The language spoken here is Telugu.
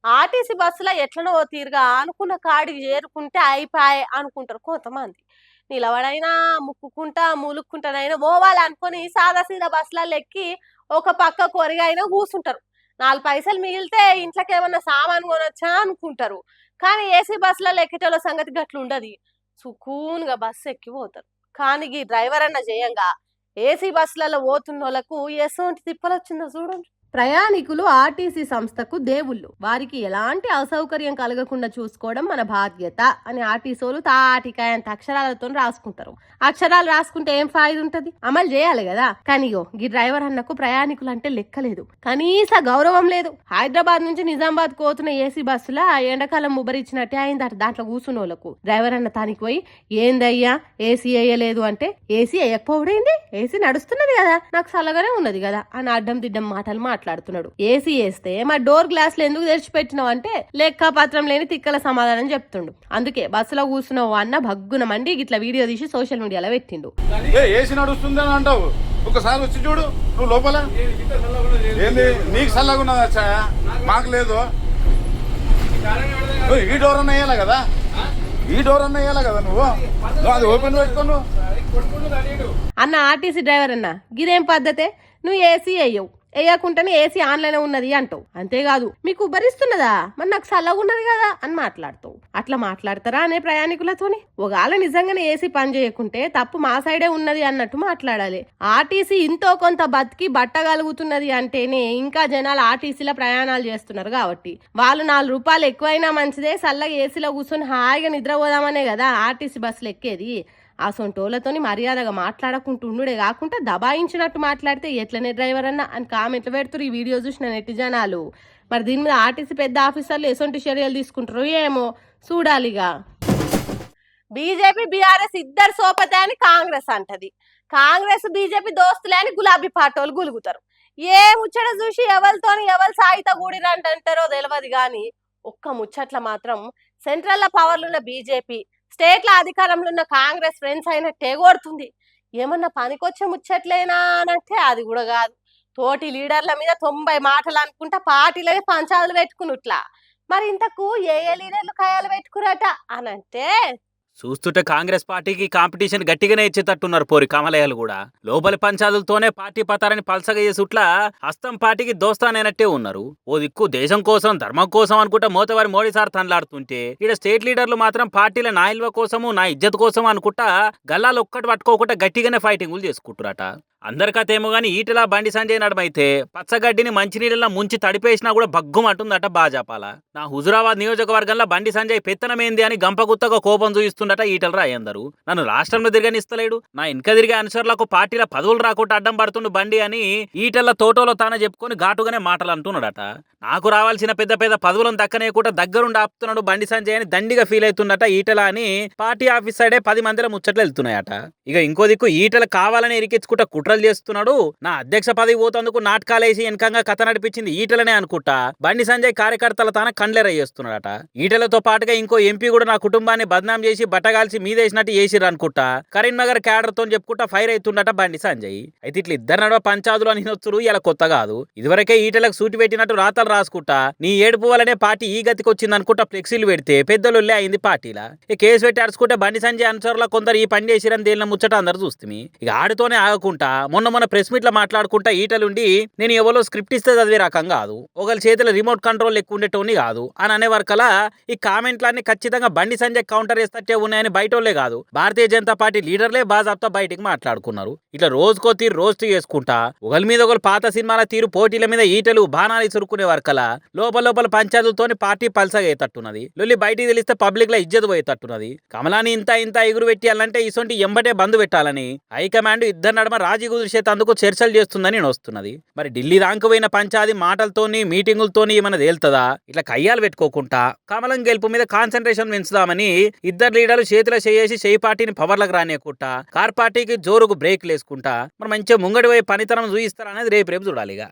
ఆర్టీసీ బస్సులో ఎట్లనో తీరుగా అనుకున్న కాడికి చేరుకుంటే అయిపాయే అనుకుంటారు కొంతమంది. నిలబడైనా, ముక్కుకుంటా, మూలుక్కుంటానైనా పోవాలి అనుకొని సాదా సీదా బస్సులలో ఎక్కి ఒక పక్క కొరిగైనా కూసుంటారు. 4 పైసలు మిగిలితే ఇంట్లోకేమన్నా సామాను కొనొచ్చా అనుకుంటారు. కానీ ఏసీ బస్సులలో ఎక్కేటోళ్ళ సంగతి గట్లుండది. సుకూన్‌గా బస్సు ఎక్కి పోతారు. కానీ ఈ డ్రైవర్ అన్న జేయంగా ఏసీ బస్సులలో పోతున్నోళ్ళకు ఎసోంటి తిప్పలొచ్చిందో చూడండి. ప్రయాణికులు ఆర్టీసీ సంస్థకు దేవుళ్ళు. వారికి ఎలాంటి అసౌకర్యం కలగకుండా చూసుకోవడం మన బాధ్యత అని ఆర్టీసీలు తాటికాయంత అక్షరాలతో రాసుకుంటారు. అక్షరాలు రాసుకుంటే ఏం ఫాయిదా ఉంటది? అమలు చేయాలి కదా. కానీ ఈ డ్రైవర్ అన్నకు ప్రయాణికులు అంటే లెక్కలేదు, కనీస గౌరవం లేదు. హైదరాబాద్ నుంచి నిజామాబాద్ కోతున్న ఏసీ బస్సులో ఆ ఎండాకాలం ముబరిచ్చినట్టే అయిందట దాంట్లో కూర్చున్న వాళ్ళకు. డ్రైవర్ అన్న తానికి పోయి ఏందయ్యా ఏసీ వేయలేదు అంటే, ఏసీ వేయకపోవడేంది, ఏసీ నడుస్తున్నది కదా, నాకు చల్లగానే ఉన్నది కదా అని అడ్డం దిడ్డం మాటలు మాట్లాడుతున్నాడు. ఏసీ వేస్తే మా డోర్ గ్లాసులు ఎందుకు తెరిచిపెట్టినావు అంటే లెక్క పత్రం లేని తిక్కల సమాధానం చెప్తుండు. అందుకే బస్సులో కూర్చున్నావు అన్న భగ్గున మండి ఇట్లా వీడియో తీసి సోషల్ మీడియాలో పెట్టిండు. ఏసీ నడుస్తుందని అంటావు, ఒకసారి వచ్చి చూడు నువ్వు లోపల. ఏంది నీకు చల్లగున్నదా? మాకు లేదు. ఈ డోర్ అన్న వేయాలి కదా, ఈ డోర్ అన్న వేయాలి కదా, నువ్వు అది ఓపెన్ పెట్టుకోను అన్న. ఆర్టీసీ డ్రైవర్ అన్న గిదేం పద్ధతే? నువ్వు ఏసీ వేయవు, వేయకుండానే ఏసీ ఆన్లైన్ ఉన్నది అంటావు. అంతేకాదు మీకు ఉబ్బరిస్తున్నదా, మరి నాకు చల్లగా ఉన్నది కదా అని మాట్లాడతావు. అట్లా మాట్లాడతారా అనే ప్రయాణికులతోని? ఒకవేళ నిజంగానే ఏసీ పని చేయకుంటే తప్పు మా సైడే ఉన్నది అన్నట్టు మాట్లాడాలి. ఆర్టీసీ ఇంతో కొంత బతికి బట్టగలుగుతున్నది అంటేనే ఇంకా జనాలు ఆర్టీసీలో ప్రయాణాలు చేస్తున్నారు కాబట్టి. వాళ్ళు 4 రూపాయలు ఎక్కువైనా మంచిదే, చల్లగా ఏసీలో కూర్చొని హాయిగా నిద్రపోదామనే కదా ఆర్టీసీ బస్సులు ఎక్కేది. ఆ సొంటోళ్లతోని మర్యాదగా మాట్లాడకుంటూ ఉండుడే కాకుండా దబాయించినట్టు మాట్లాడితే ఎట్లనే డ్రైవర్ అన్న అని కామెంట్లు పెడుతున్నారు ఈ వీడియో చూసిన నెట్టి జనాలు. మరి దీని మీద ఆర్టీసీ పెద్ద ఆఫీసర్లు ఎసొంటి చర్యలు తీసుకుంటారు ఏమో చూడాలిగా. బీజేపీ బీఆర్ఎస్ ఇద్దరు సోపతే అని కాంగ్రెస్ అంటది. కాంగ్రెస్ బీజేపీ దోస్తులే అని గులాబీ పార్టీలు గులుగుతారు. ఏ ముచ్చట చూసి ఎవరితోని ఎవరు సాయిత కూడిరంటారో తెలియదు కానీ ఒక్క ముచ్చట్ల మాత్రం సెంట్రల్ పవర్లున్న బీజేపీ, స్టేట్ల అధికారంలో ఉన్న కాంగ్రెస్ ఫ్రెండ్స్ అయినా తెగొడుతుంది. ఏమన్నా పనికొచ్చే ముచ్చట్లేనా అనంటే అది కూడా కాదు. తోటి లీడర్ల మీద 90 మాటలు అనుకుంటా పార్టీలే పంచాలు పెట్టుకున్నట్లా. మరి ఇంతకు ఏ లీడర్లు కయాలు పెట్టుకురట అనంటే చూస్తుంటే కాంగ్రెస్ పార్టీకి కాంపిటీషన్ గట్టిగానే ఇచ్చేటట్టున్నారు పోరి కమలయ్యలు కూడా. లోపలి పంచాదులతోనే పార్టీ పతారని పల్సగా చేసుట్ల హస్తం పార్టీకి దోస్తానైనట్టే ఉన్నారు. ఓ దిక్కు దేశం కోసం ధర్మం కోసం అనుకుంటా మోతవారి మోడీ సార్ తనలాడుతుంటే ఇక్కడ స్టేట్ లీడర్లు మాత్రం పార్టీల నాయల్వ కోసము నా ఇజ్జత్ కోసం అనుకుంటా గల్లాలు ఒక్కటి పట్టుకోకుండా గట్టిగానే ఫైటింగులు చేసుకుంటున్నారట. అందరికతేమో గాని ఈటలా బండి సంజయ్ నడమైతే పచ్చగడ్డిని మంచినీళ్ళ ముంచి తడిపేసినా కూడా భగ్గుమంటుందట భాజపాల. నా హుజురాబాద్ నియోజకవర్గంలో బండి సంజయ్ పెత్తనమేంది అని గంపగుత్తగా కోపం చూయిస్తుండట ఈటల రాయందరు. నన్ను రాష్ట్రంలో తిరగనిస్తలేడు, నా వెనక తిరిగే అనుసరులకు పార్టీల పదవులు రాకుండా అడ్డం పడుతుండు బండి అని ఈటల తోటలో తానే చెప్పుకొని ఘాటుగానే మాటలు అంటున్నాడట. నాకు రావాల్సిన పెద్ద పెద్ద పదవులను దక్కనేకుండా దగ్గరుండి ఆపుతున్నాడు బండి సంజయ్ అని దండిగా ఫీల్ అవుతుండట ఈటల అని పార్టీ ఆఫీస్ సైడే 10 మందిల ముచ్చట్లు వెళ్తున్నాయట. ఇక ఇంకో దిక్కు ఈటల కావాలని ఇరికించుకుంటా కుట్రలు చేస్తున్నాడు. నా అధ్యక్ష పదవి పోతందుకు నాటకాలేసి వెనకంగా కథ నడిపించింది ఈటలనే అనుకుంటా బండి సంజయ్ కార్యకర్తల తాన కండ్లెరయ్యేస్తున్నాడట. ఈటలతో పాటుగా ఇంకో ఎంపీ కూడా నా కుటుంబాన్ని బద్నాం చేసి బట్టగాల్చి మీదేసినట్టు చేసిరు అనుకుంటా కరీంనగర్ క్యాడర్ తో చెప్పుకుంటా ఫైర్ అవుతుండట బండి సంజయ్. అయితే ఇట్లా ఇద్దరు నడవ పంచాదులు అని నొచ్చురు ఇలా కొత్త కాదు. ఇదివరకే ఈటలకు సూటి పెట్టినట్టు రాతలు రాసుకుంటా నీ ఏడుపు వల్లనే పార్టీ ఈ గతికి వచ్చింది అనుకుంటా ఫ్లెక్సీలు పెడితే పెద్దలుల్లే అయింది పార్టీలా. ఈ కేసు పెట్టి అడుచుకుంటే బండి సంజయ్ అనుసరుల కొందరు ఈ పని చేసిరని తేలిన ముచ్చట అందరు చూస్తుంది. ఇక ఆడితోనే ఆగకుండా మొన్న ప్రెస్ మీట్ లో మాట్లాడుకుంటా ఈటలుండి నేను ఎవరో స్క్రిప్ట్ ఇస్తే చదివే రకం కాదు, ఒకళ్ళ చేతిలో రిమోట్ కంట్రోల్ ఎక్కువ ఉండేటోని కాదు అని అనే వరకలా ఈ కామెంట్లన్నీ ఖచ్చితంగా బండి సంజయ్ కౌంటర్ చేస్తట్టే ఉన్నాయని బయటోళ్లే కాదు భారతీయ జనతా పార్టీ లీడర్లే బాజాబ్తా బయటికి మాట్లాడుకున్నారు. ఇట్లా రోజుకో తీరు రోస్ట్ చేసుకుంటా ఒకరి మీద ఒకరు పాత సినిమాల తీరు పోటీల మీద ఈటలు బాణాలు చురుకునే వరకలా లోపల పంచాయతీలతోని పార్టీ పల్సగా అయ్యేటట్టున్నది. లొల్లి బయటికి తెలిస్తే పబ్లిక్ లో ఇజ్జత్ పోయేటట్టున్నది. కమలాని ఇంత ఎగురు పెట్టాలంటే ఇసొంటి ఎంబటే బంద్ పెట్టాలని హైకమాండ్ ఇద్దరు నడమ రాజీ కుదిర్చేందుకు చర్చలు చేస్తుందని వస్తున్నది. మరి ఢిల్లీ దాకా పోయిన పంచాది మాటలతోని మీటింగులతోని ఏమైనా తేలుతుందా? ఇట్లా కయ్యాలు పెట్టుకోకుండా కమలం గెలుపు మీద కాన్సన్ట్రేషన్ పెంచుదామని ఇద్దరు లీడర్లు చేతిలో చేసి చేయి పార్టీని పవర్లకు రానియకుంటా కార్ పార్టీకి జోరుకు బ్రేక్ లేసుకుంటా మరి మంచిగా ముంగడి పోయి పనితనం చూయిస్తారనేది రేపు చూడాలిగా.